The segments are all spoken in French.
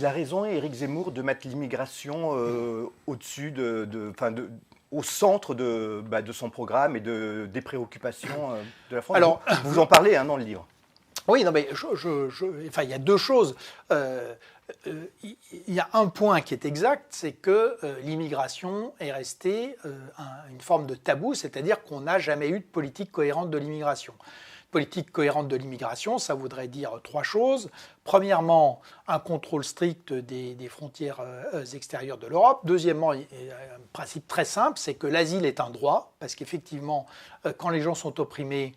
il a raison, Éric Zemmour, de mettre l'immigration au-dessus au centre de son programme et des préoccupations de la France. Alors, vous en parlez dans le livre. Oui, non, mais enfin, il y a deux choses. Il y a un point qui est exact, c'est que l'immigration est restée une forme de tabou, c'est-à-dire qu'on n'a jamais eu de politique cohérente de l'immigration. Politique cohérente de l'immigration, ça voudrait dire trois choses. Premièrement, un contrôle strict des frontières extérieures de l'Europe. Deuxièmement, un principe très simple, c'est que l'asile est un droit, parce qu'effectivement, quand les gens sont opprimés,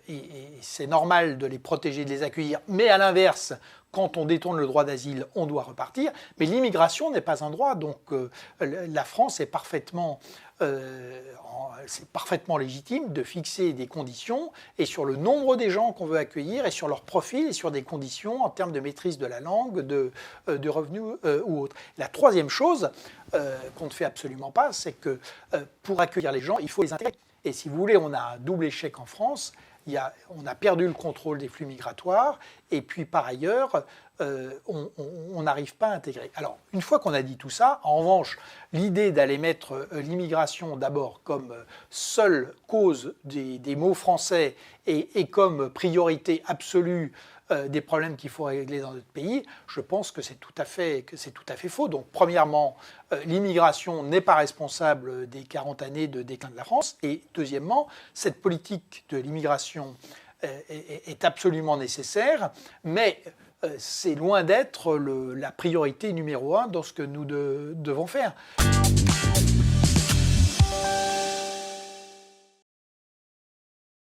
et c'est normal de les protéger, de les accueillir, mais à l'inverse, quand on détourne le droit d'asile, on doit repartir. Mais l'immigration n'est pas un droit, donc la France est parfaitement légitime de fixer des conditions et sur le nombre des gens qu'on veut accueillir et sur leur profil et sur des conditions en termes de maîtrise de la langue, de revenus ou autre. La troisième chose qu'on ne fait absolument pas, c'est que pour accueillir les gens, il faut les intégrer. Et si vous voulez, on a un double échec en France. On a perdu le contrôle des flux migratoires et puis par ailleurs, on n'arrive pas à intégrer. Alors, une fois qu'on a dit tout ça, en revanche, l'idée d'aller mettre l'immigration d'abord comme seule cause des maux français et comme priorité absolue des problèmes qu'il faut régler dans notre pays, je pense que c'est tout à fait faux. Donc, premièrement, l'immigration n'est pas responsable des 40 années de déclin de la France. Et deuxièmement, cette politique de l'immigration est absolument nécessaire, mais c'est loin d'être la priorité numéro un dans ce que nous devons faire.